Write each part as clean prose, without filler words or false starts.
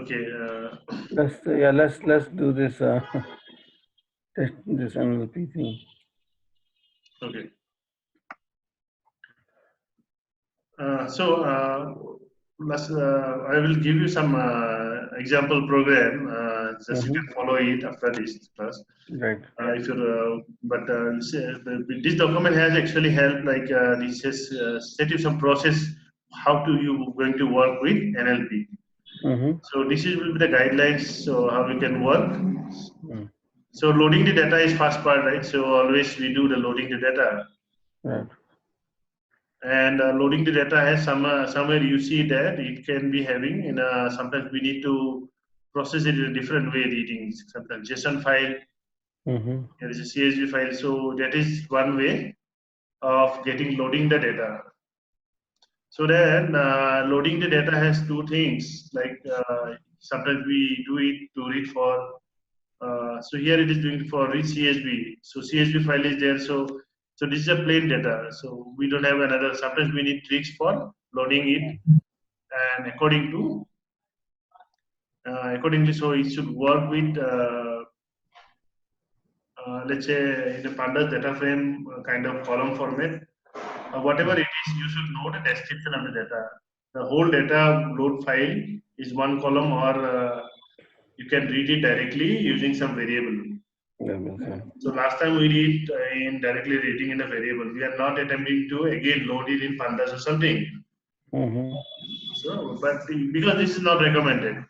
Okay. Let's do this test this NLP thing. Okay. I will give you some example program. Just you can follow it after this class. Right. If you're, this document has actually helped. Like this has set you some process. How do you going to work with NLP? So this is will be the guidelines. So how we can work. So loading the data is first part, right? So always we do the loading the data. Right. And loading the data has somewhere you see that it can be having in sometimes we need to process it in a different way, reading sometimes JSON file, there is a CSV file. So that is one way of getting loading the data. So then loading the data has two things, like sometimes we do it to read for so here it is doing for read CSV. So CSV file is there. So this is a plain data. So we don't have another. Sometimes we need tricks for loading it, and accordingly, so it should work with let's say in the pandas data frame kind of column format. Whatever it is, you should know the description of the data. The whole data load file is one column, or you can read it directly using some variable. So last time we did in directly reading in a variable. We are not attempting to again load it in pandas or something. So, but because this is not recommended.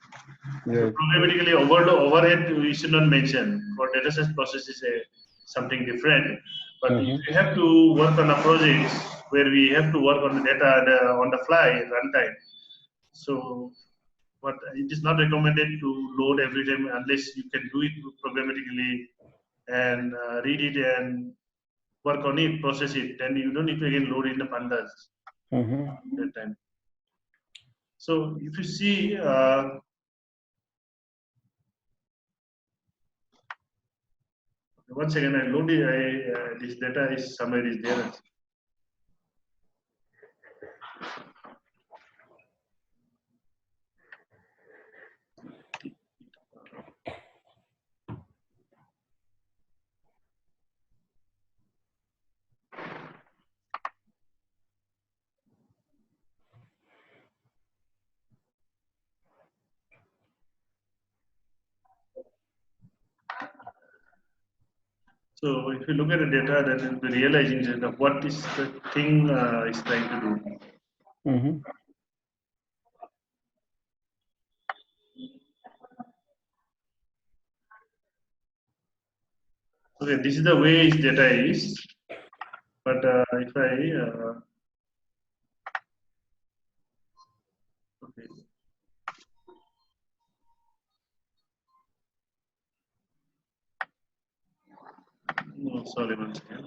So programmatically overhead we should not mention. For data science process is something different. But if we have to work on a project where we have to work on the data on the fly runtime, so but it is not recommended to load every time unless you can do it programmatically and read it and work on it, process it. Then you don't need to again load in the pandas that time. So if you see, once again, I load it. This data is somewhere is there. So if you look at the data, then you'll be realizing that what is the thing is trying to do. Okay, this is the way its data is. But if I okay. No, sorry, once again.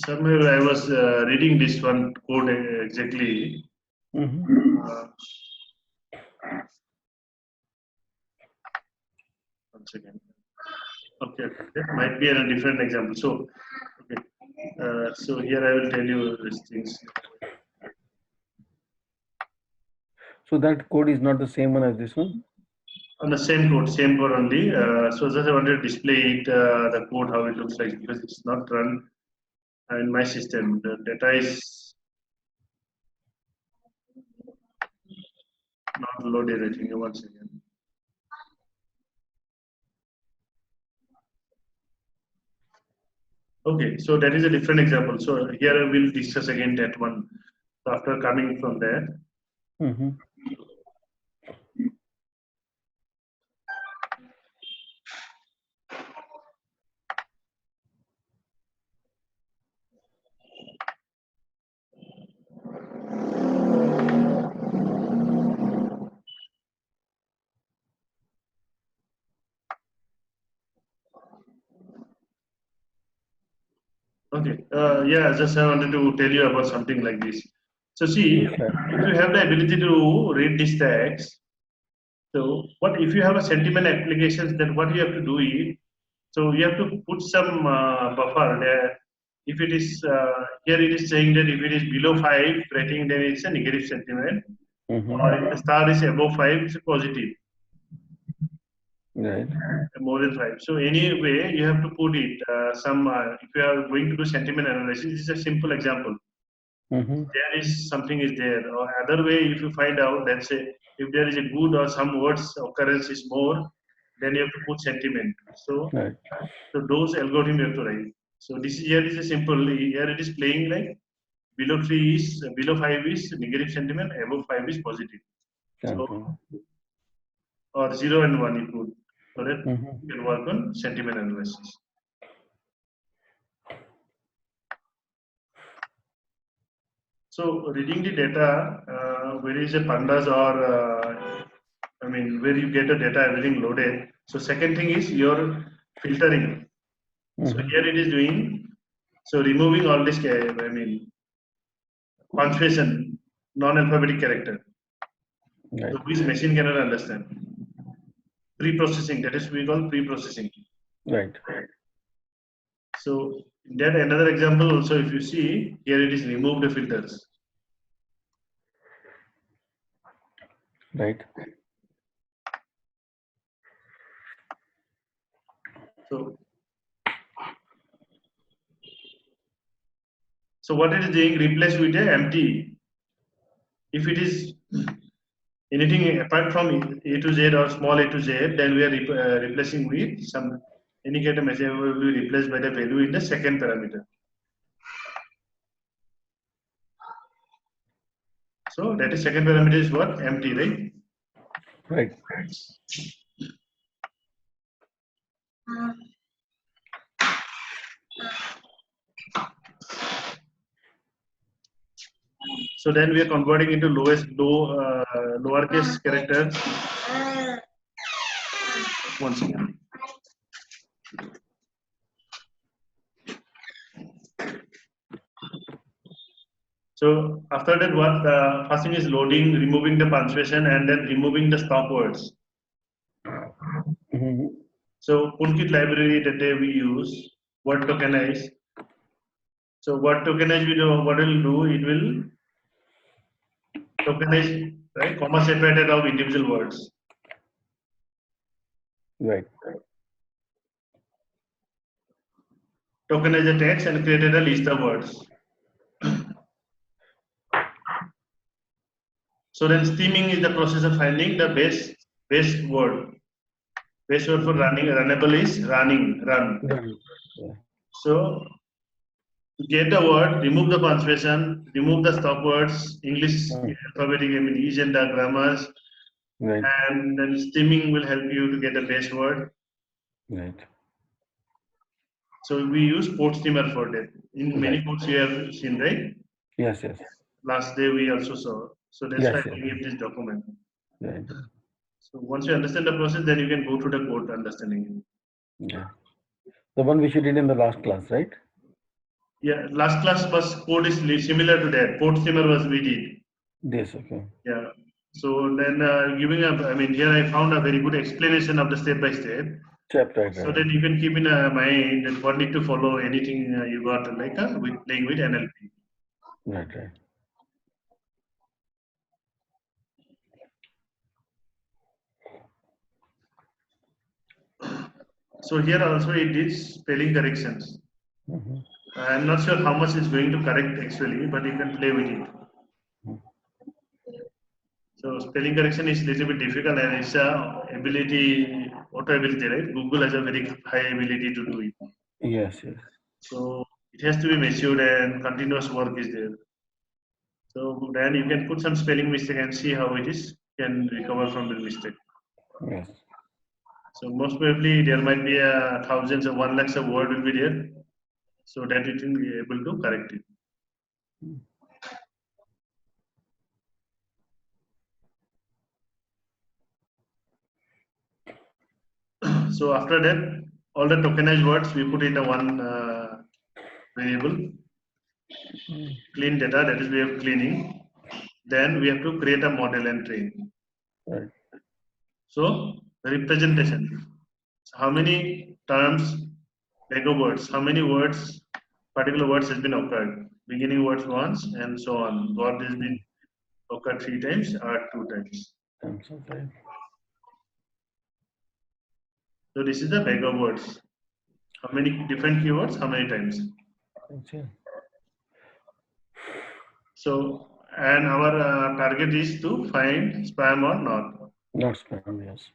Somewhere I was reading this one code exactly. Once again. Okay, that might be a different example. So, okay. So here I will tell you these things. So that code is not the same one as this one? On the same code only. So just I wanted to display it, the code, how it looks like, because it's not run in my system. The data is not loaded, I think, once again. Okay, so that is a different example. So here we'll discuss again that one. So after coming from there. Okay. Yeah, just I wanted to tell you about something like this. So see, Okay. if you have the ability to read these tags, so what if you have a sentiment applications, then what you have to do is, so you have to put some buffer there. If it is here, it is saying that if it is below 5 rating, then it's a negative sentiment, or if the star is above 5, it's a positive. Right. More than 5. So anyway, you have to put it some. If you are going to do sentiment analysis, this is a simple example. There is something is there. Or other way, if you find out, let's say, if there is a good or some words occurrence is more, then you have to put sentiment. So, Right. so those algorithm you have to write. So this is, here is a simple. Here it is playing like below 3 is below 5 is negative sentiment, above 5 is positive. So or 0 and 1 you put, so that you can work on sentiment analysis. So reading the data, where is a pandas or I mean where you get the data everything loaded. So second thing is your filtering. So here it is doing, so removing all this, I mean punctuation, non-alphabetic character, Right. so which machine cannot understand. Pre-processing, that is we call pre-processing. Right. So that another example also, if you see here it is remove the filters. Right. So what it is doing, replace with a empty. If it is anything apart from A to Z or small a to Z, then we are replacing with some indicator message will be replaced by the value in the second parameter. So that is second parameter is what? Empty, right? Right. So then we are converting into lowercase characters. Once again. So after that, what the first thing is loading, removing the punctuation, and then removing the stop words. So Poonkit library that we use, word tokenize. So what tokenize we do, what it will do, it will tokenize, right, comma separated of individual words. Right. Tokenize the text and created a list of words. So then stemming is the process of finding the best word. Best word for running, runnable is running, run. Yeah. So get the word, remove the punctuation, remove the stop words, English alphabetic, I mean, each and the grammars, Right. and then stemming will help you to get the best word. Right. So we use port steamer for that. In many ports you have seen, right? Yes. Yes. Last day we also saw. So that's why we give this document. Right. So once you understand the process, then you can go to the code understanding. Yeah. The one which you did in the last class, right? Yeah, last class was code is similar to that. Port steamer was we did. This. Okay. Yeah. So then giving up, I mean, here I found a very good explanation of the step by step. Chapter. So that you can keep in mind that what need to follow anything you got like with playing with NLP. Right. Right. So here also it did spelling corrections. I'm not sure how much it's going to correct actually, but you can play with it. So spelling correction is little bit difficult and it's a ability, auto ability, right? Google has a very high ability to do it. Yes. Yes. So it has to be matured and continuous work is there. So then you can put some spelling mistake and see how it is can recover from the mistake. Yes. So most probably there might be thousands or 1 lakhs of word will be there. So that it will be able to correct it. So after that, all the tokenized words we put in a one variable, clean data, that is we have cleaning. Then we have to create a model and train. Right. So representation. How many terms, megawords, how many words, particular words has been occurred. Beginning words once and so on. God has been occurred 3 times or 2 times. I'm so sorry. So this is the megawords. How many different keywords, how many times. Okay. So, and our target is to find spam or not. Not spam, yes.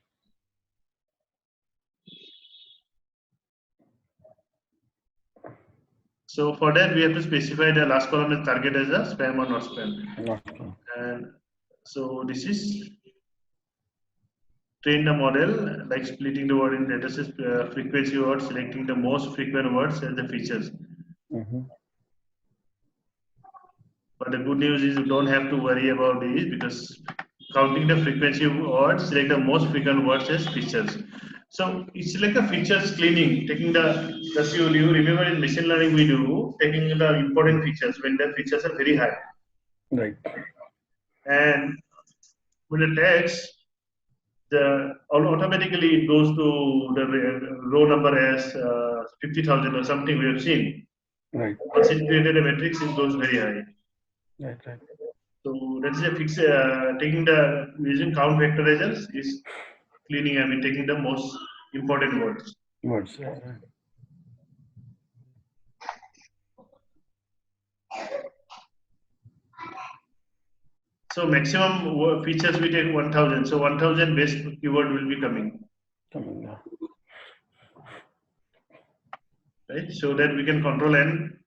So for that we have to specify the last column is target as a spam or not spam. Not spam. And so this is train the model like splitting the word in dataset frequency words, selecting the most frequent words as the features. But the good news is you don't have to worry about this because counting the frequency of words, select the most frequent words as features. So it's like a features cleaning, taking the you remember in machine learning we do taking the important features when the features are very high. Right. And with the text, automatically it goes to the row number as 50,000 or something we have seen. Right. Once it created a matrix, it goes very high. Right. Right. So that is a fix. Taking the using count vectorizers is cleaning. I mean, taking the most important words. Words. Right. So maximum features we take 1,000. So 1,000 best keyword will be coming. Coming now. Right. So that we can control, and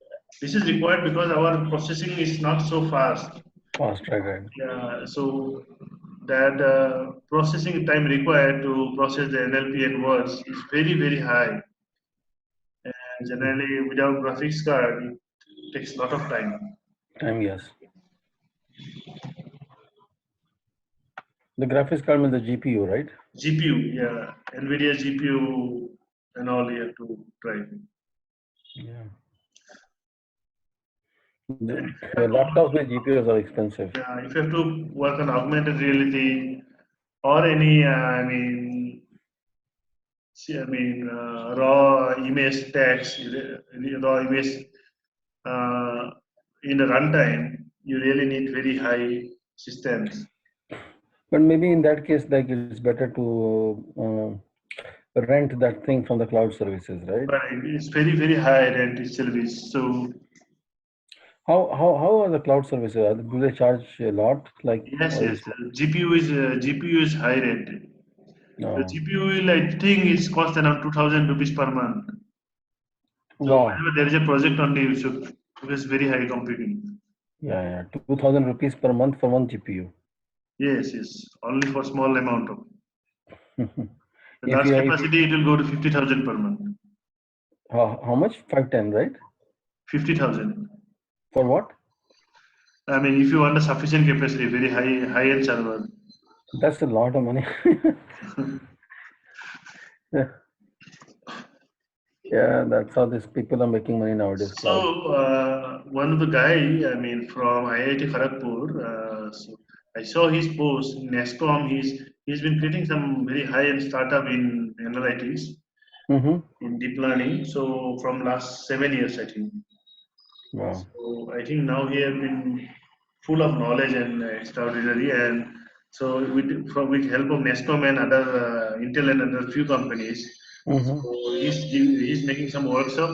this is required because our processing is not so fast. Fast. Right. Yeah. So that processing time required to process the NLP and words is very high. And generally, without graphics card, it takes a lot of time. Time, yes. The graphics card means the GPU, right? GPU, yeah, NVIDIA GPU and all you have to try. Yeah. The laptops with GPUs are expensive. Yeah, if you have to work on augmented reality or any, raw image text, raw image in the runtime, you really need very high systems. But maybe in that case, like it's better to rent that thing from the cloud services, right? But it's very high rent service. So How are the cloud services? Do they charge a lot? Like yes, or yes, GPU is high rent. The no. GPU will, I think, it's cost around 2,000 rupees per month. So Wow. whenever there is a project only, you should, because very high computing. Yeah. 2,000 rupees per month for one GPU. Yes, only for small amount of. The If large you capacity, it will go to 50,000 per month. how much? 510, right? 50,000. For what? I mean, if you want a sufficient capacity, very high-end server. That's a lot of money. Yeah. Yeah, that's how these people are making money nowadays. Cloud. So one of the guy, I mean, from IIT Kharagpur, so I saw his post in NESCOM. He's been creating some very high-end startup in analytics, in deep learning. So from last 7 years, I think. Wow. So I think now he has been full of knowledge and extraordinary. And so with help of NESCOM and other Intel and other few companies, so he's making some workshop.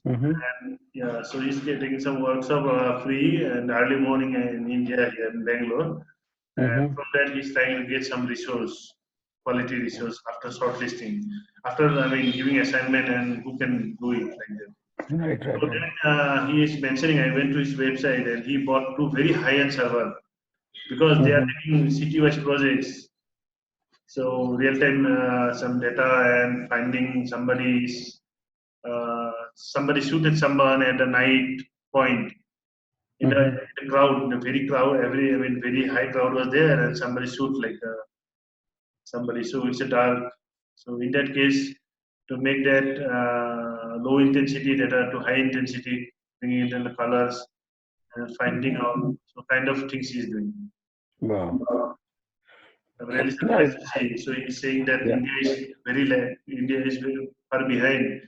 And yeah, so he's getting some workshop free and early morning in India here in Bangalore. And from that, he's trying to get some resource, quality resource after shortlisting, after giving assignment and who can do it like that. Right. So then he is mentioning, I went to his website and he bought 2 very high-end server because they are taking city-wise projects. So real-time some data and finding somebody shooted someone at a night point in the crowd, in the very crowd, very high crowd was there, and somebody shoot like somebody. So it's a dark. So in that case, to make that low intensity data to high intensity, bringing in the colors and finding out so kind of things he's doing. Wow. I'm really Yeah, surprised to see. So he's saying that yeah. India is very far behind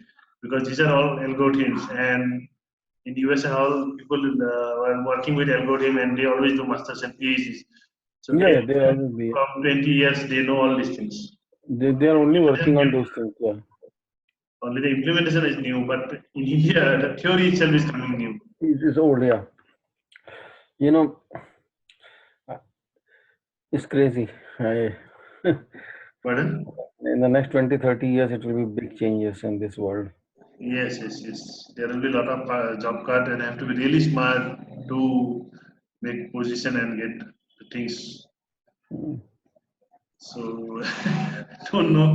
because these are all algorithms, and in US and all people are working with algorithm and they always do masters and PhDs. So Yeah, they yeah, they always be. from 20 years they know all these things. They are only working on those things. Yeah. Only the implementation is new, but in India the theory itself is coming new. It is old. Yeah. You know, it's crazy. Pardon? In the next 20, 30 years, it will be big changes in this world. Yes, yes, yes. There will be a lot of job cut and have to be really smart to make position and get the things. Mm. So I don't know.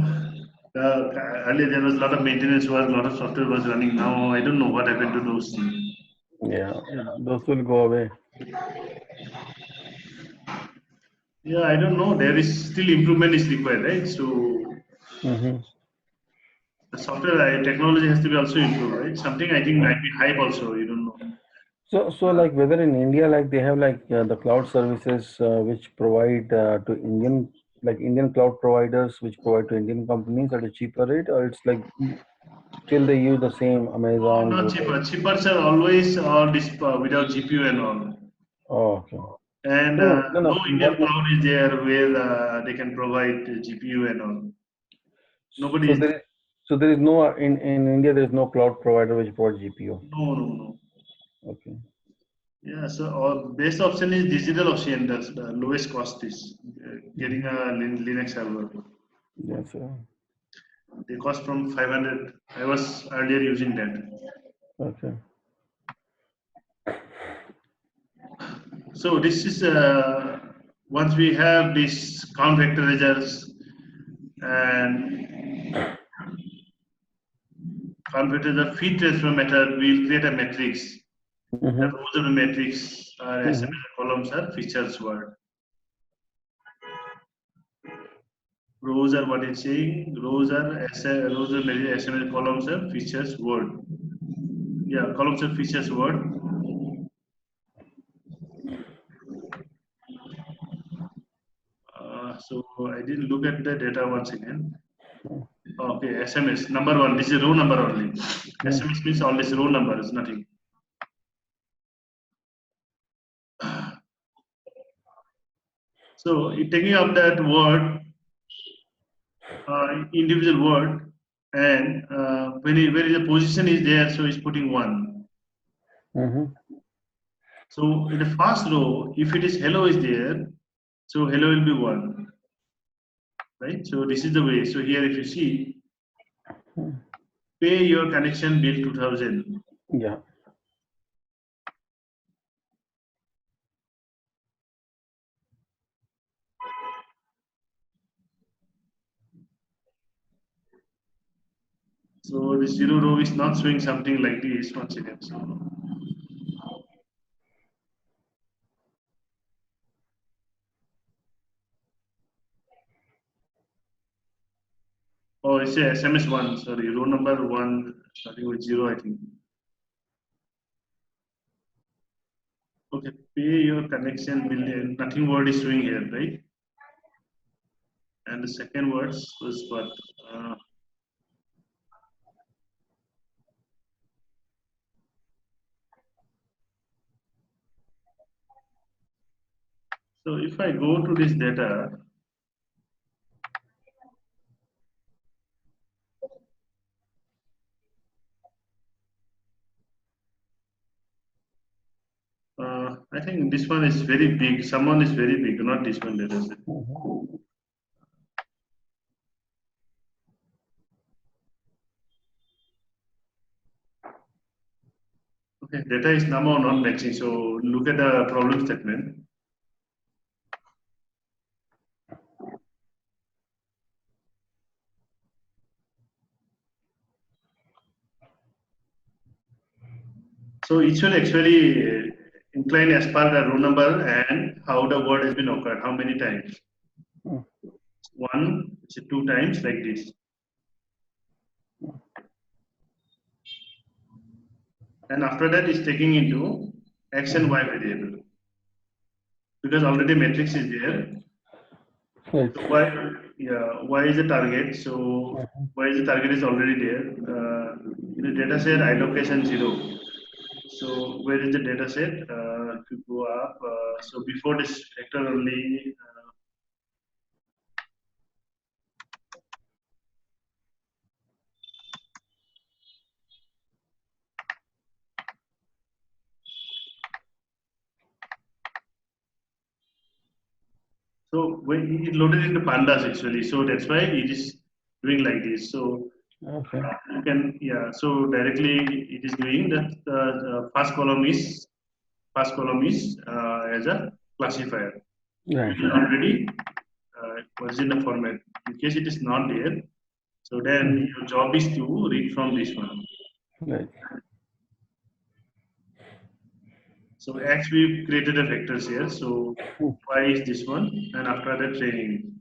Earlier there was a lot of maintenance work, a lot of software was running. Now I don't know what happened to those things. Yeah, those will go away. Yeah, I don't know. There is still improvement is required, right? So Hmm. the software technology has to be also improved, right? Something I think might be hype also. You don't know. So like whether in India, like they have like the cloud services which provide to Indian, like Indian cloud providers which provide to Indian companies at a cheaper rate, or it's like still they use the same No, Amazon, not Google. cheaper. Cheaper are always all this without GPU and all. Oh, okay. And No, no no. Indian cloud is there where they can provide GPU and all. Nobody So is. there is no in India there is no cloud provider which provides GPU. No, no, no. Okay. Yeah, so our best option is digital option. That's the lowest cost is getting a Linux server. Yes, sir. They cost from 500. I was earlier using that. Okay. So this is once we have this count vector results and count vector the feed transfer method, we'll create a matrix. The Mm-hmm. rows of the matrix are Mm-hmm. SMS columns are features word. Rows are what it's saying. Rows are SMS columns are features word. Yeah, columns are features word. So I didn't look at the data once again. Okay, SMS number one. This is row number only. SMS means all this row number is nothing. So taking up that word, individual word, and where the position is there, so it's putting one. Mm-hmm. So in the first row, if it is hello is there, so hello will be one, right? So this is the way. So here, if you see, pay your connection bill 2000. Yeah. So the zero row is not showing something like this. Once again, so oh, it's a SMS one. Sorry, row number one starting with zero, I think. Okay, pay your connection bill. Nothing word is showing here, right? And the second word was what? So if I go to this data, I think this one is very big. Someone is very big, not this one data set. Mm-hmm. Okay, data is number not matching. So look at the problem statement. So it should actually incline as per the row number and how the word has been occurred, how many times. Mm. One, two times like this. And after that, it's taking into x and y variable because already matrix is there. Right. So y is the target. So y is the target is already there. In the data set, allocation 0. So where is the data set? If you go up, so before this vector only. So when it loaded into pandas actually, so that's why it is doing like this. So Okay. you can So directly it is doing that. First column is as a classifier. Right. It is already was in the format. In case it is not there, so then your job is to read from this one. Right. So X we created a vectors here. So Y is this one, and after that training.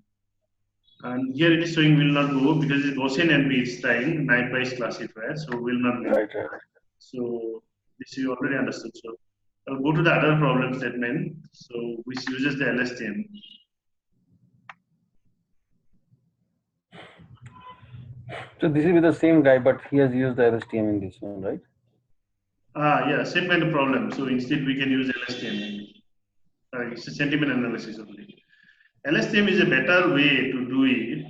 And here it is showing will not go because it's Gaussian NP is trying NiceWise classifier, so will not go. Right. So this you already understood. So I'll go to the other problem statement. So which uses the LSTM. So this is with the same guy, but he has used the LSTM in this one, right? Yeah, same kind of problem. So instead we can use LSTM. It's a sentiment analysis only. LSTM is a better way to do it.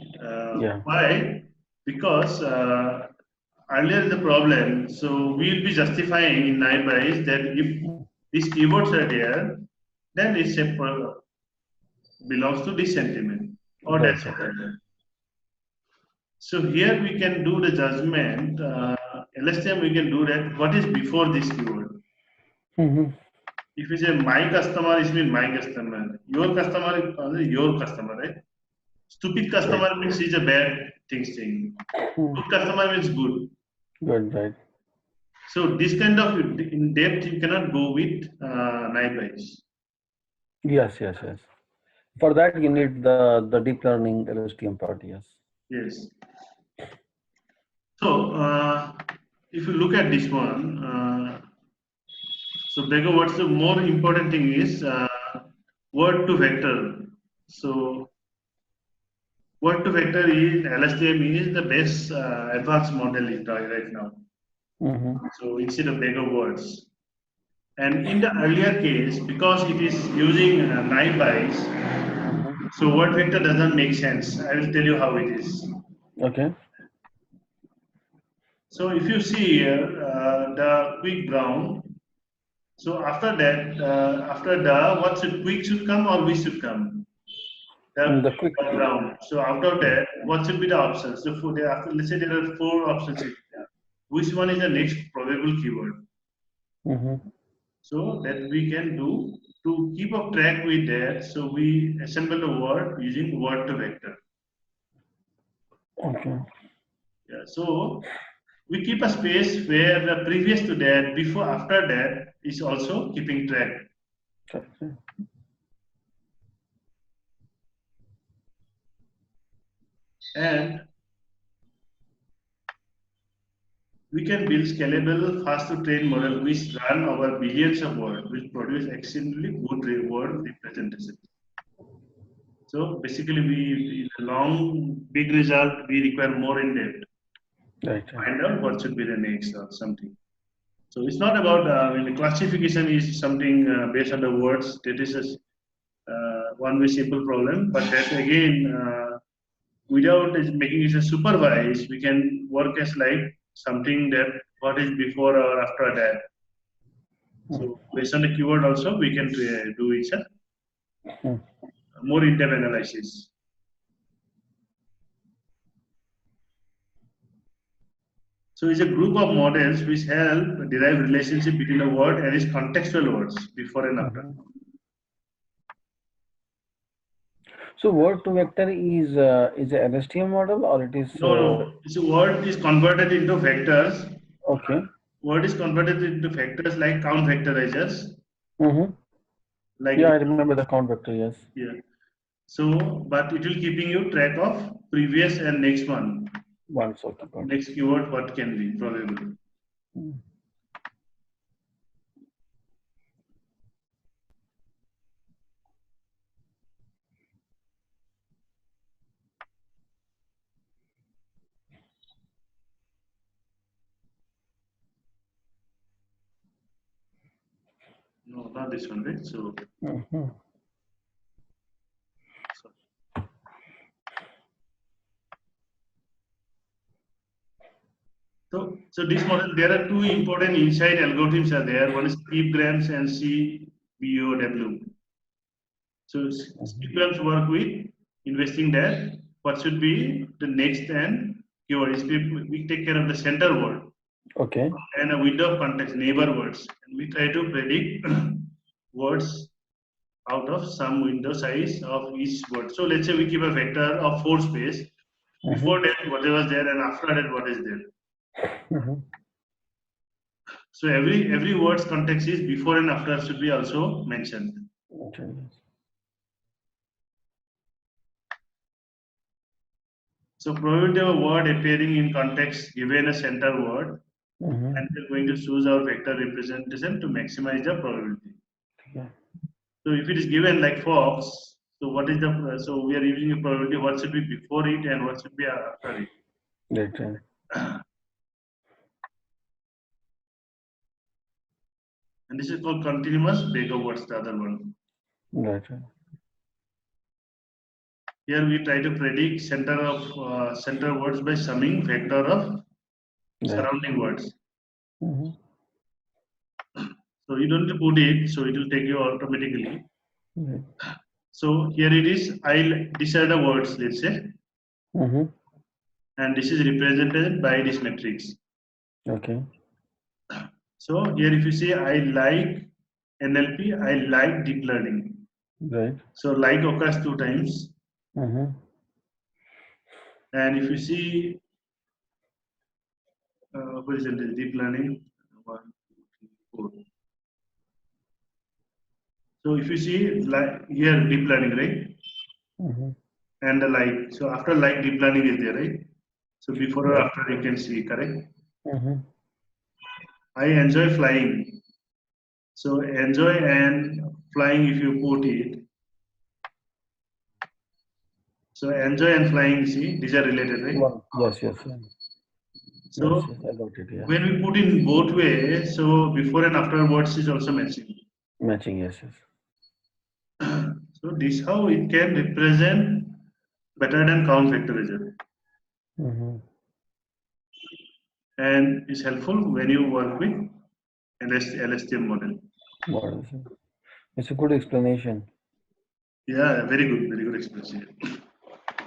Yeah. Why? Because earlier the problem, so we'll be justifying in NiceWise that if these keywords are there, then it's belongs to this sentiment or that Right. sentiment. So here we can do the judgment. LSTM we can do that. What is before this keyword? If you say my customer, it means my customer. Your customer is your customer, right? Stupid customer means is a bad thing. Good customer means good. Good, right. So this kind of in depth you cannot go with NiceWise. Yes. For that you need the deep learning LSTM part. Yes. Yes. So if you look at this one, so Bego, what's the more important thing is word to vector. So word to vector is LSTM is the best advanced model right now. So instead of bigger words. And in the earlier case, because it is using NiceWise, so word vector doesn't make sense. I will tell you how it is. Okay. So if you see here the quick brown, so after that, after the what should quick should come or we should come? The quick brown. So out of that, what should be the options? So for the after, let's say there are 4 options. Which one is the next probable keyword? So that we can do to keep up track with that. So we assemble the word using word to vector. Okay. Yeah. So we keep a space where the previous to that, before, after that is also keeping track. Okay. And we can build scalable, fast to train model which run over billions of words, which produce extremely good word representation. So basically, we in a long, big result, we require more in depth. Right. Find out what should be the next or something. So it's not about the classification is something based on the words. That is a one-way simple problem, but that again, without making it a supervised, we can work as like something that what is before or after that. So based on the keyword also, we can do it more in-depth analysis. So it's a group of models which help derive relationship between a word and its contextual words before and after. So word to vector is a LSTM model or it is? No. It's a word is converted into vectors. Okay. Word is converted into vectors like count vectorizers. Like I remember the count vector. Yes. Yeah. So, but it will keeping you track of previous and next one. Once, okay, got it. Next keyword, what can be probably. No, not this one, right? So, so this model, there are two important inside algorithms are there. One is skipgrams and CBOW. So skipgrams work with investing that what should be the next and keyword. We take care of the center word. Okay. And a window of context, neighbor words. And we try to predict words out of some window size of each word. So let's say we keep a vector of 4 space. Before that, what was there, and after that, what is there. So every word's context is before and after should be also mentioned. Okay. So probability of a word appearing in context given a center word, and we're going to choose our vector representation to maximize the probability. Yeah. So if it is given like fox, so what is the so we are using a probability what should be before it and what should be after it. Right. And this is called continuous Baker words, the other one. Right. Here we try to predict center words by summing vector of surrounding words. So you don't need to put it, so it will take you automatically. So here it is. These are the words, let's say, and this is represented by this matrix. Okay. So here, if you see, I like NLP, I like deep learning. Right. So like occurs 2 times. And if you see, what is it? Deep learning, 1, 2, 3, 4. So if you see, like here, deep learning, right? And the like. So after like, deep learning is there, right? So before or after, you can see, correct? I enjoy flying. So enjoy and flying, if you put it. So enjoy and flying, see, these are related, right? Yes. So yes, I got it. Yeah. when we put in both ways, so before and after words is also matching. Matching, yes. So this how it can represent better than count factorization. And is helpful when you work with LSTM model. It's a good explanation. Yeah, very good explanation.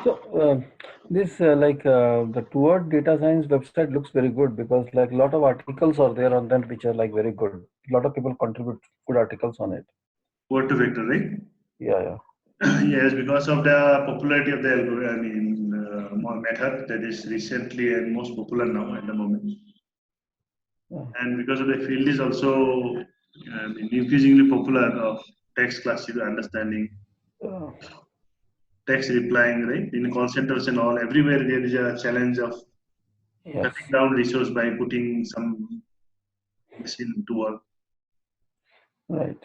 So this the Toward Data Science website looks very good because like a lot of articles are there on that which are like very good. A lot of people contribute good articles on it. Word to vector, right? Yeah. Yes, because of the popularity of the method that is recently and most popular now at the moment. And because of the field is also increasingly popular of text classical understanding, text replying, right? In call centers and all, everywhere there is a challenge of cutting down resource by putting some machine to work. Right.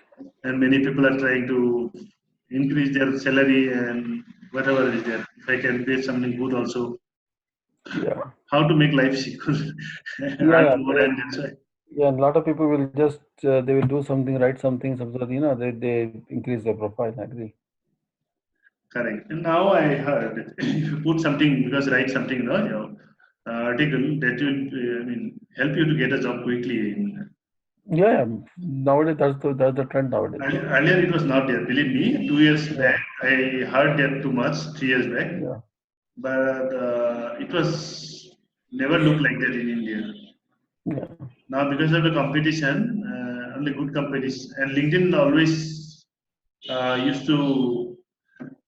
And many people are trying to increase their salary and whatever is there. If I can pay something good also. Yeah. How to make life secure. Yeah, a lot of people will just they will do something, write something, so they increase their profile. I agree. Correct. And now I heard if you put something because write something in your article that will help you to get a job quickly. Yeah. Nowadays that's the trend nowadays. Earlier it was not there. Believe me, 2 years back I heard that too much. 3 years back, but it was never looked like that in India. Now because of the competition, only good competition, and LinkedIn always used to.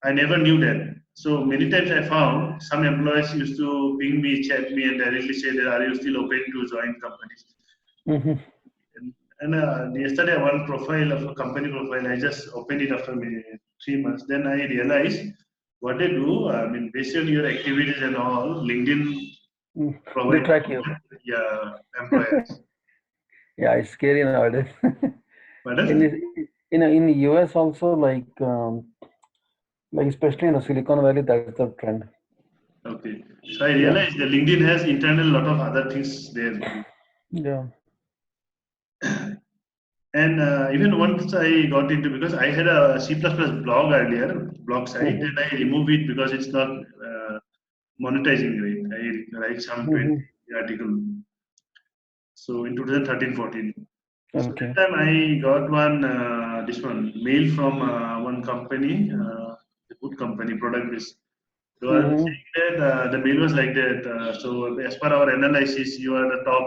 I never knew that. So many times I found some employees used to ping me, chat me, and directly say that are you still open to join companies? And yesterday one profile of a company profile, I just opened it after 3 months. Then I realized what they do. Based on your activities and all, LinkedIn They provide, track you. yeah, employers. Yeah, it's scary nowadays. In Pardon? in the US also, like especially in the Silicon Valley, that's the trend. Okay. So I Yeah, realized that LinkedIn has internal lot of other things there. yeah. And even once I got into, because I had a C++ blog earlier, blog site, Mm-hmm. and I removed it because it's not monetizing it. I write some 20 Mm-hmm. article. So in 2013-14. So that Okay. time I got one this one mail from one company, a good company, product is. They were Mm-hmm. saying that the mail was like that. So as per our analysis, you are the top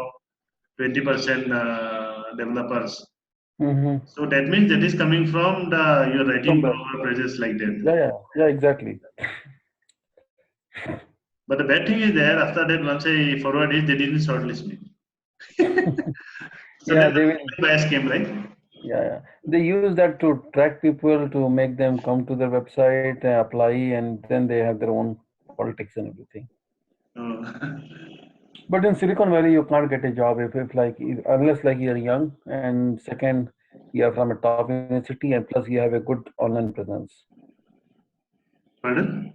20% developers. Mm-hmm. So that means that is coming from the you're writing Somewhere. blog or pages like that. Yeah, yeah, yeah, exactly. But the bad thing is there after that once I forward it, they didn't shortlist me. So Yeah, then they will. the bias came, right? Yeah, yeah. They use that to track people to make them come to their website, apply, and then they have their own politics and everything. Oh. But in Silicon Valley, you can't get a job unless like you're young, and second, you're from a top university, and plus you have a good online presence, Pardon?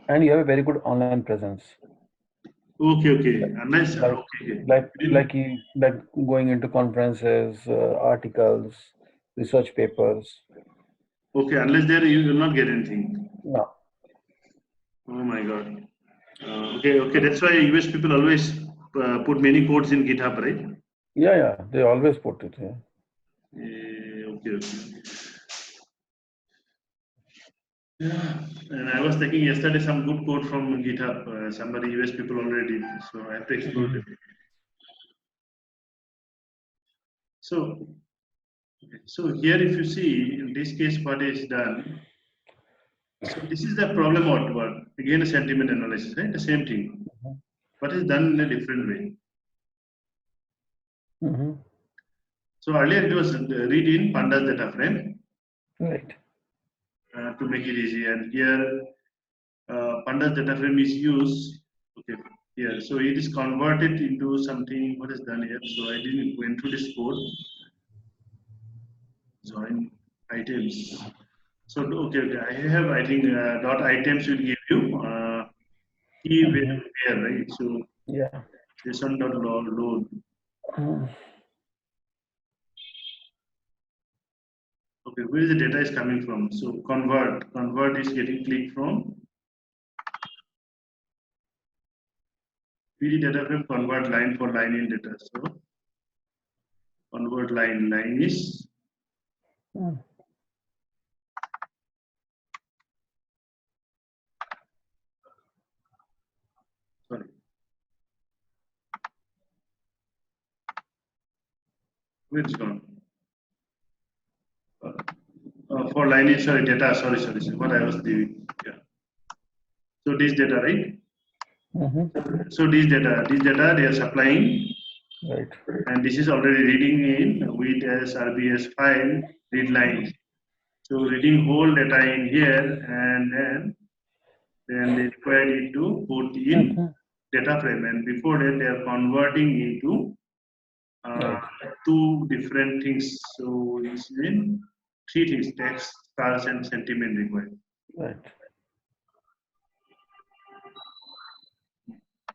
and you have a very good online presence, Okay, okay. Unless like okay, okay. like You didn't- like you like going into conferences, articles, research papers. okay, unless there you will not get anything. No. Oh my God. Okay, okay. That's why US people always put many codes in GitHub, right? Yeah, yeah. They always put it. Yeah. Okay, okay. Yeah. And I was taking yesterday some good code from GitHub. Somebody US people already did, so I have to explore Mhm. it. So, okay. So here, if you see in this case, what is done. So this is the problem. What again a sentiment analysis, right? The same thing, but it's done in a different way. Mhm. So earlier it was read in pandas data frame Right. to make it easy, and here pandas data frame is used. Okay, here so it is converted into something. What is done here? So I didn't went through this code. Join items. So okay, okay. I have I think dot items will give you key Mhm. where right. So Yeah. JSON dot load. Mhm. Okay, where is the data is coming from? So convert is getting clicked from PD data frame convert line for line in data. So convert line is Mhm. sorry where it's gone. For line is sorry data sorry what I was doing. Yeah. So this data right. Mhm. So this data they are supplying Right. and this is already reading in with as RBS file read line. So reading whole data in here and then they require it to put in Mhm. data frame and before that they are converting into uh, Right. two different things. So it's in three things: text, stars, and sentiment required. Right.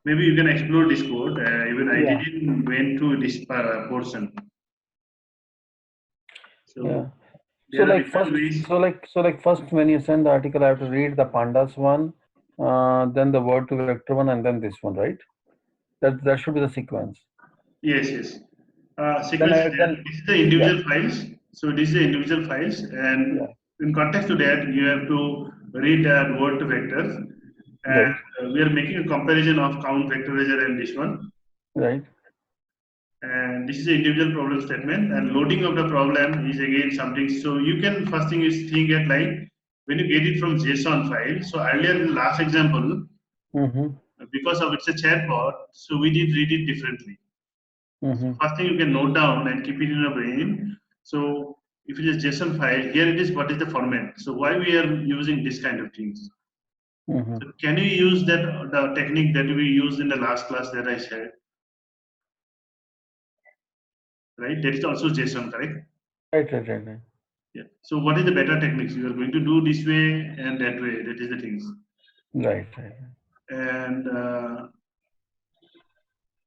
Maybe you can explore this code. Even I Yeah. didn't went through this portion. Yeah. So So there are like different first, ways. first when you send the article, I have to read the pandas one, then the word to vector one, and then this one, right? That should be the sequence. Yes, yes. Then Sequence is I there. then This is the yeah, individual files. So this is the individual files, and yeah, in context to that, you have to read that word to vectors. And right, we are making a comparison of count vectorizer and this one. right. And this is the individual problem statement. And loading of the problem is again something. So you can first thing is think at like when you get it from JSON file. So earlier in the last example, Mm-hmm. because of it's a chatbot, so we did read it differently. Mm-hmm. First thing you can note down and keep it in your brain. So if it is JSON file, here it is what is the format. So why we are using this kind of things. Mm-hmm. So can you use that the technique that we used in the last class that I shared? Right? That is also JSON, correct? Right. Yeah. So what is the better techniques? You are going to do this way and that way. That is the things. Right.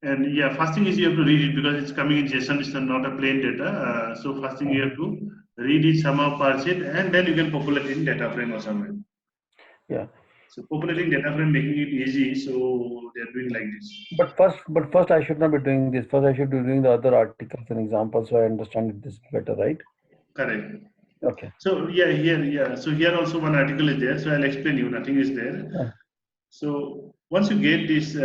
And yeah, first thing is you have to read it because it's coming in JSON. It's not a plain data. So first thing you have to read it, somehow parse it, and then you can populate it in data frame or somewhere. Yeah. So populating data frame, making it easy. So they're doing like this. But first, I should not be doing this. First, I should be doing the other articles and examples so I understand this better, right? Correct. Okay. So yeah. So here also one article is there. So I'll explain you. Nothing is there. Yeah. So once you get this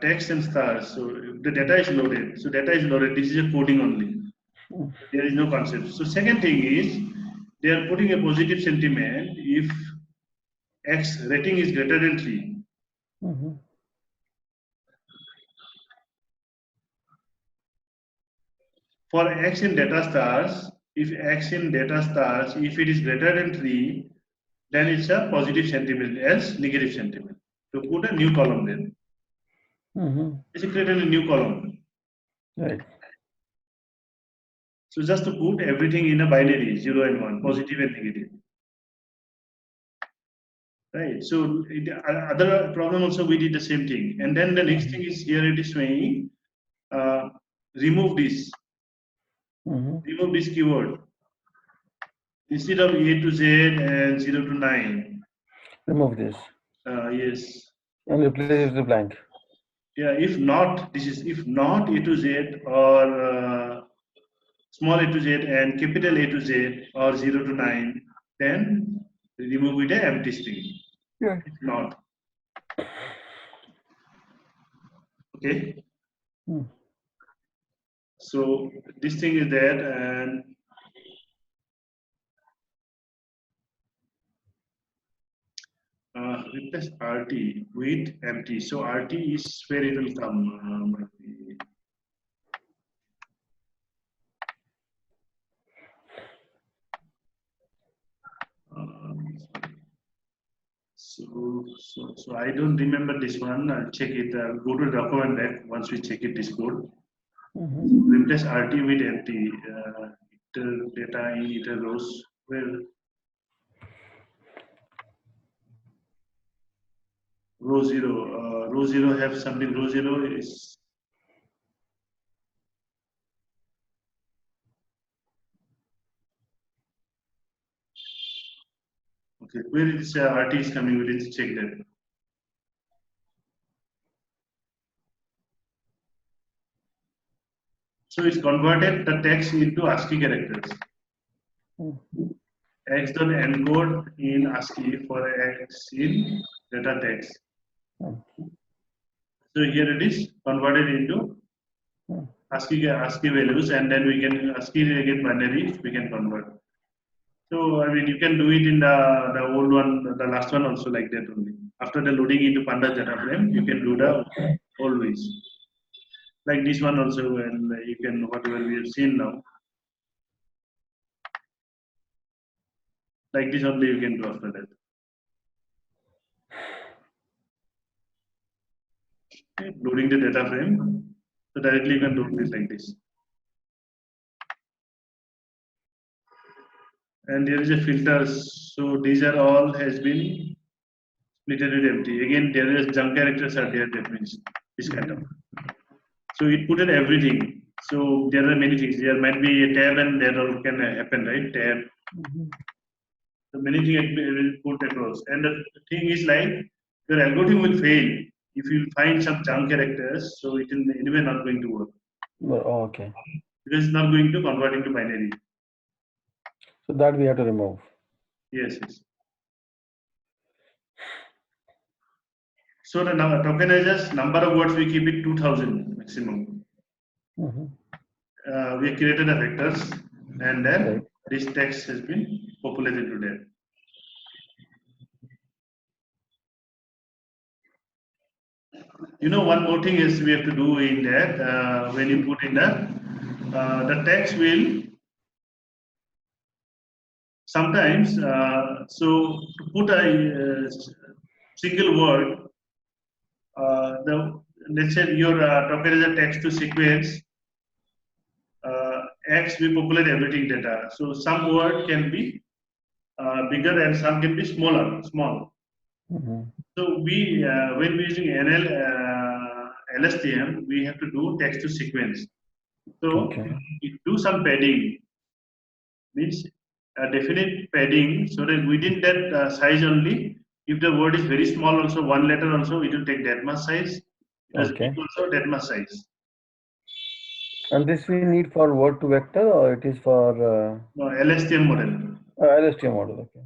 text and stars, so the data is loaded. So data is loaded. This is a coding only. There is no concept. So second thing is they are putting a positive sentiment if X rating is greater than 3. Mm-hmm. For X in data stars, if X in data stars, if it is greater than 3, then it's a positive sentiment, else negative sentiment. So put a new column there. Mm-hmm. It's created a new column. Right. So just to put everything in a binary, 0 and 1, positive and negative. Right. So other problem also we did the same thing. And then the next thing is here it is saying uh, remove this. Mm-hmm. Remove this keyword. Instead of A to Z and 0 to 9. Remove this Yes. and replace it with blank. Yeah, if not, this is if not A to Z or small a to Z and capital A to Z or 0 to 9, then remove it a empty string. Yeah. If not. Okay. So this thing is there and replace RT with empty. So RT is where it will come. So I don't remember this one. I'll check it. I'll go to the document back once we check it. This code. Replace RT with empty. Data in iter rows. Well, row 0. Row 0 have something. Row 0 is. Okay, where is RT is coming? We need to check that. So it's converted the text into ASCII characters. X dot encode in ASCII for X in data text. So here it is converted into ASCII values, and then we can ASCII again binary we can convert. So I mean you can do it in the old one, the last one also like that only. After the loading into Pandas data frame, you can do the always. Like this one also, and you can whatever we have seen now. Like this only you can do after that. Okay, loading the data frame, so directly you can do this like this. And there is a filter, so these are all has been splitted with empty. Again, there is junk characters are there, that means this kind of. So it put in everything. So there are many things. There might be a tab and that all can happen, right? Tab. So many things will put across. And the thing is like your algorithm will fail if you find some junk characters. So it will anyway not going to work. Okay. Because it's not going to convert into binary. So that we have to remove. Yes. So the tokenizers number of words we keep it 2000 maximum. We created the vectors and then this text has been populated to there. You know, one more thing is we have to do in that when you put in the text will sometimes so to put a single word, let's say your token is a text to sequence. X we populate everything data. So some word can be bigger and some can be small. Mm-hmm. So we when we're using LSTM, we have to do text to sequence. So Okay. we do some padding, means a definite padding, so that within that size only, if the word is very small also, one letter also, it will take that much size. It is big Okay. also that much size. And this we need for word to vector, or it is for No, LSTM model. LSTM model? Okay.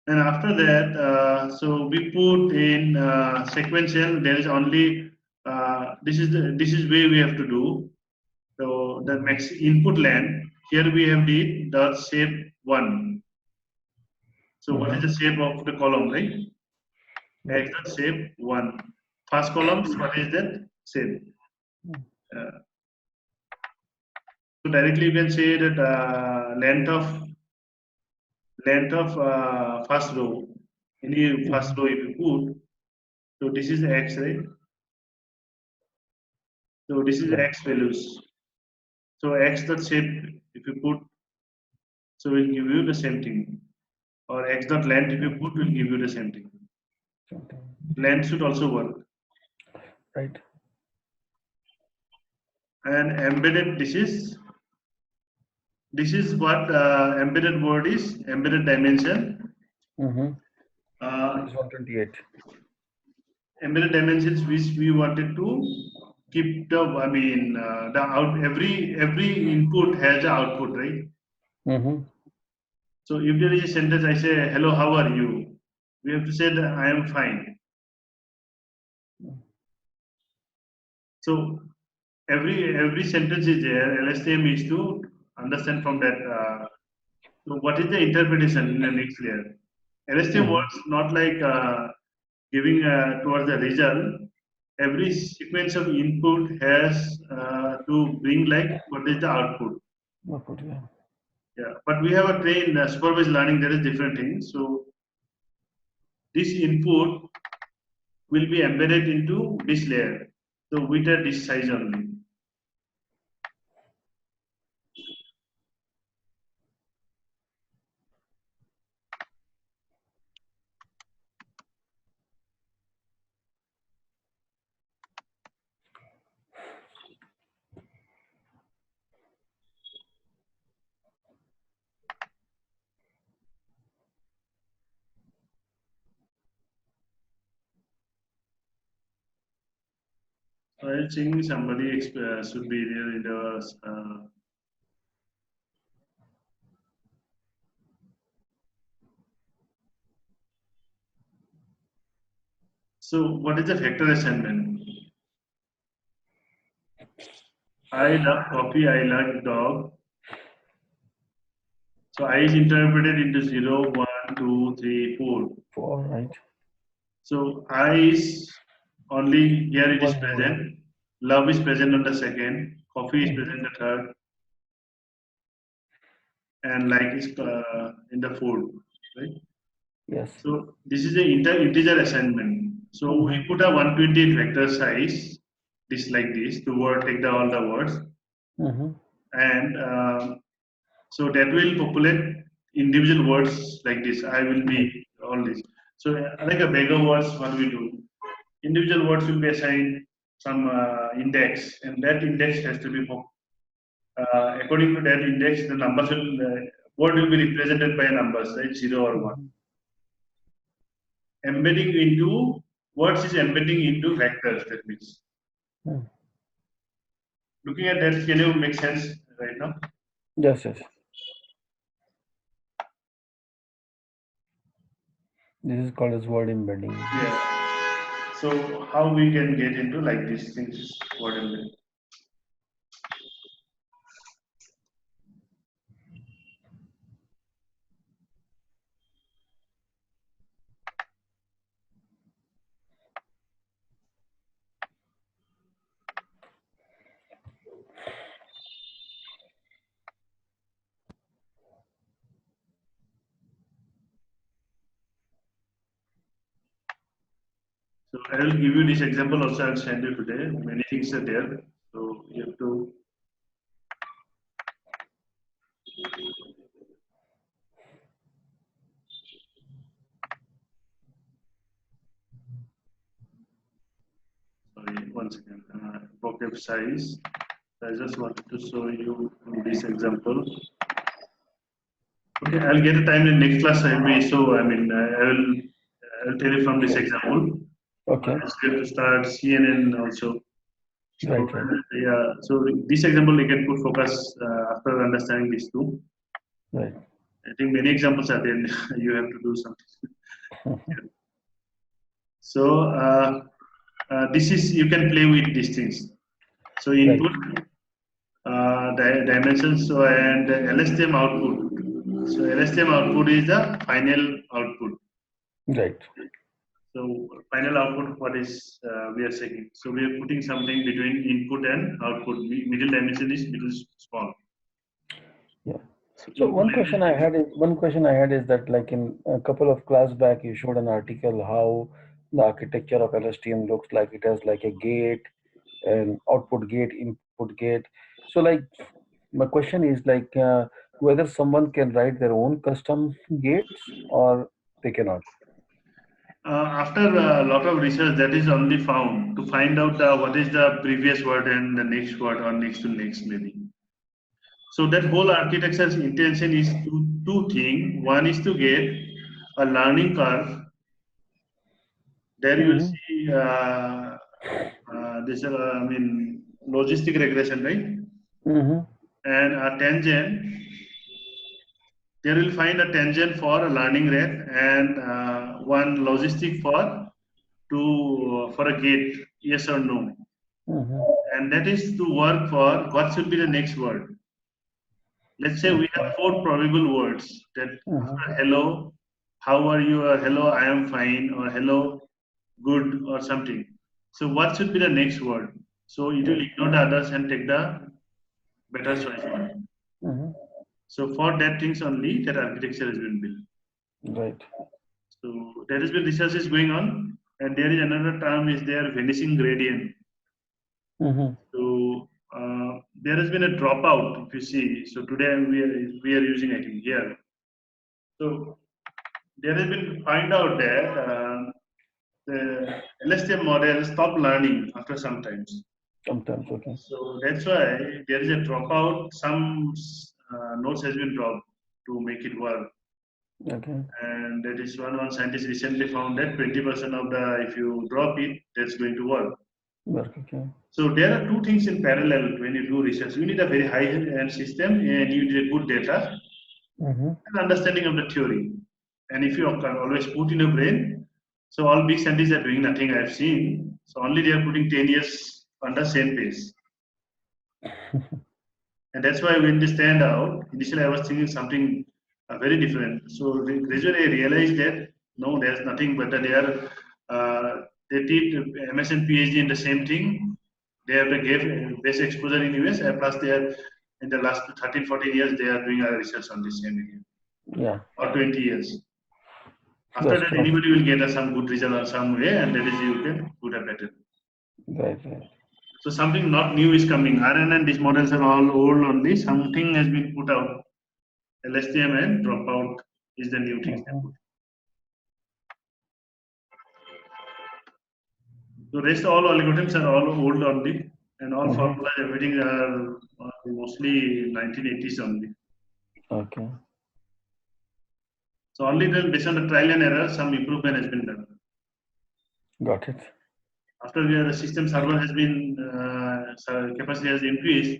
And after that, so we put in sequential. There is only this is way we have to do. So the max input length here we have the shape one. So what is Mm-hmm. the shape of the column, right? Yep. X dot shape one. First columns, what is that shape? Uh, so directly you can say that length of first row. Any first Mm-hmm. row if you put, so this is x, right? So this is Yeah. x values. So x dot shape if you put, so will give you the same thing. Or x dot length if you put will give you the same thing. Something. Length should also work. Right. And embedded, this is what embedded word is, embedded dimension. Mm-hmm. It Uh, is 128. embedded dimensions which we wanted to keep the, I mean, the out every input has an output, right? Mm-hmm. So if there is a sentence, I say, hello, how are you? We have to say that I am fine. So every sentence is there. LSTM is to understand from that. So what is the interpretation in the next layer? LSTM Mm-hmm. works not like giving towards the result. Every sequence of input has to bring like what is the output. Output, yeah. Yeah, but we have a train supervised learning. There is different things. So this input will be embedded into this layer. So with a disk size only. So I think somebody should be there in the. So what is the factor assignment? I love coffee. I like dog. So I is interpreted into 0, 1, 2, 3, 4. 4, right? So I is only here it is One word. present. Love is present on the second. Coffee is Mm-hmm. present the third. And like is in the fourth. Right? Yes. So this is the integer assignment. So we Mm-hmm. put a 128 vector size, this like this, to word take the all the words, Mm-hmm. and so that will populate individual words like this. I will Right. be all this. So like a beggar words, what we do, individual words will be assigned some index, and that index has to be according to that index, the numbers will word will be represented by numbers, right? 0 or 1. Mm-hmm. Embedding into words is embedding into vectors. That means Mm. looking at that, can you make sense right now? Yes, yes. This is called as word embedding. Yeah. So how we can get into like these things? Word embedding. I will give you this example also. I'll send you today. Many things are there, so you have to. Sorry, one second. Vocab size. I just wanted to show you this example. Okay, I'll get a time in next class. So I mean, I'll tell you from this example. Okay. We have to start CNN also. So, Right. yeah. So this example you can put focus after understanding these two. Right. I think many examples are there. You have to do something. So this is you can play with these things. So input, dimensions, so and LSTM output. So LSTM output is the final output. Right. So final output, what is we are saying? So we are putting something between input and output. Middle dimension is middle small. Yeah. So one question I had is that, like, in a couple of class back, you showed an article how the architecture of LSTM looks like. It has like a gate, an output gate, input gate. So, like, my question is like whether someone can write their own custom gates or they cannot. After a lot of research, that is only found to find out what is the previous word and the next word or next to next maybe. So that whole architecture's intention is two things. One is to get a learning curve. There you will see this. I mean, logistic regression, right? And a tangent. There will find a tangent for a learning rate and one logistic for a gate, yes or no. And that is to work for what should be the next word. Let's say we have 4 probable words that after hello, how are you, or hello, I am fine, or hello, good, or something. So what should be the next word? So it will ignore the others and take the better choice one. So for that things only, that architecture has been built. Right. So there has been research is going on, and there is another term is there, vanishing gradient. So there has been a dropout, if you see. So today we are using it here. So there has been find out that the LSTM model stop learning after sometimes. Sometimes, okay. So that's why there is a dropout. Some nodes has been dropped to make it work. Okay. And that is one scientist recently found that 20% of the, if you drop it, that's going to work. Okay. So there are two things in parallel when you do research. You need a very high-end system and you need a good data and understanding of the theory. And if you can always put in your brain, so all big scientists are doing nothing I've seen. So only they are putting 10 years on the same pace. And that's why when they stand out, initially I was thinking something very different. So gradually I realized that no, there's nothing but that they teach MS and PhD in the same thing. They have the base exposure in US, and plus they are in the last 13, 14 years they are doing research on the same area. Yeah. Or 20 years. After that, anybody will get some good result or some way, and that is you can put a better. Right. So something not new is coming. RNN, these models are all old only. Something has been put out. LSTM and dropout is the new thing. So rest all algorithms are all old only, and all formulas, everything are mostly 1980s only. Okay. So only then based on the trial and error, some improvement has been done. Got it. After the system server has been capacity has increased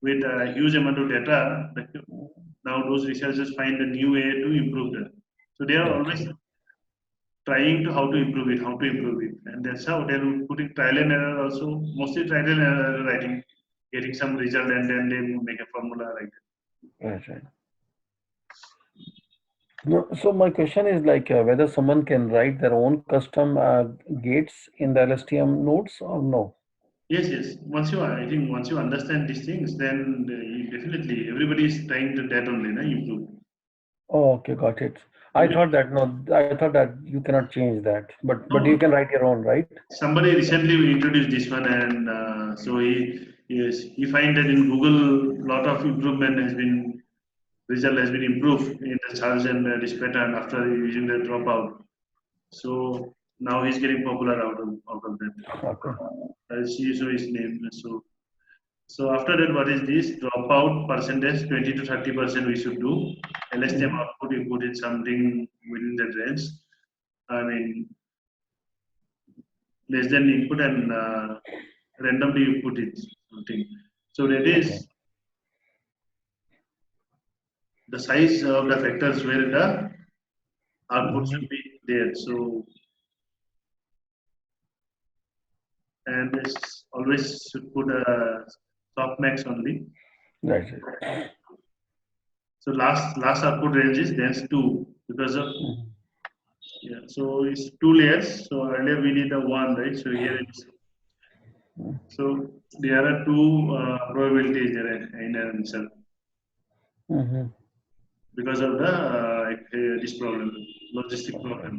with a huge amount of data, now those researchers find a new way to improve that. So they are always trying to how to improve it, and that's how they're putting trial and error also. Mostly trial and error writing, getting some result, and then they make a formula like that. Right. No, so my question is like whether someone can write their own custom gates in the LSTM nodes or no? Yes. Once you understand these things, then definitely everybody is trying to that only, improve. Oh, okay, got it. I thought that no, I thought that you cannot change that, but No, you can write your own, right? somebody recently introduced this one, and so he find that in Google, lot of improvement has been result has been improved in the search and this pattern after using the dropout. So now he's getting popular out of that. Okay. I'll see you show his name. So after that, what is this dropout percentage? 20 to 30% we should do. LSTM Mhm. output you put in something within the range. I mean less than input and randomly you put it something. So that Okay. is the size of the factors where the output Mhm. should be there. So and it's always should put a softmax only. Right. So last output range is then two because of Mhm. yeah. So it's two layers. So earlier we need a one, right? So here it's so there are two probabilities there in an answer Mhm. because of the this problem, logistic problem.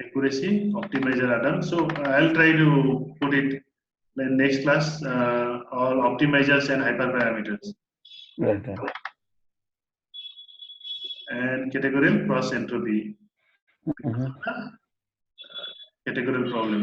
Accuracy, optimizer Adam. So I'll try to put it in next class, all optimizers and hyperparameters Right. Right. and categorical cross entropy because Mhm. of the categorical problem.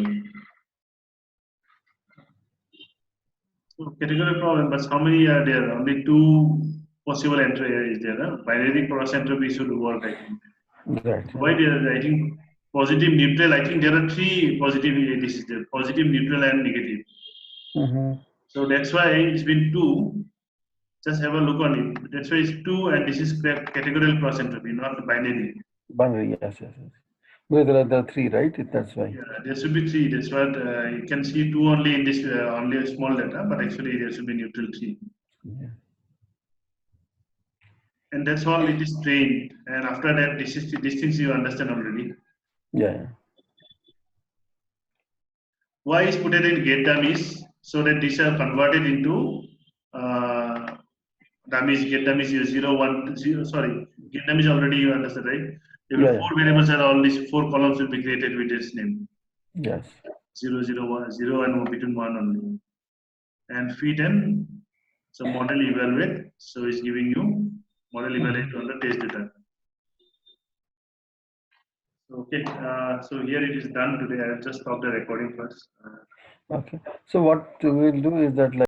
So categorical problem, but how many are there? Only two possible entry is there. Huh? Binary cross entropy should work, I think. Right. Why there? I think positive, neutral. I think there are three positive. This is there: positive, neutral, and negative. Mhm. So that's why it's been two. Just have a look on it. That's why it's two, and this is categorical cross entropy, not binary. Binary. Yes. Yes. Yes. Because there are three, right? That's why. Yeah, there should be three. That's what you can see two only in this only a small data, but actually there should be neutral three. Yeah. And that's all it is trained. And after that, this is these things you understand already. Yeah. Why is put it in get dummies so that these are converted into uh, dummies. Get dummies is 0, 1, 0. Sorry, get dummies already you understand, right? There will Yeah. be Yeah. four variables and all these four columns will be created with this name Yes. 0, 0, 1, 0 and between 1 only. And feed and so model evaluate. So it's giving you model evaluate Mhm. on the test data. Okay, so here it is done today. I'll just stop the recording first. Okay. So what we'll do is that, like,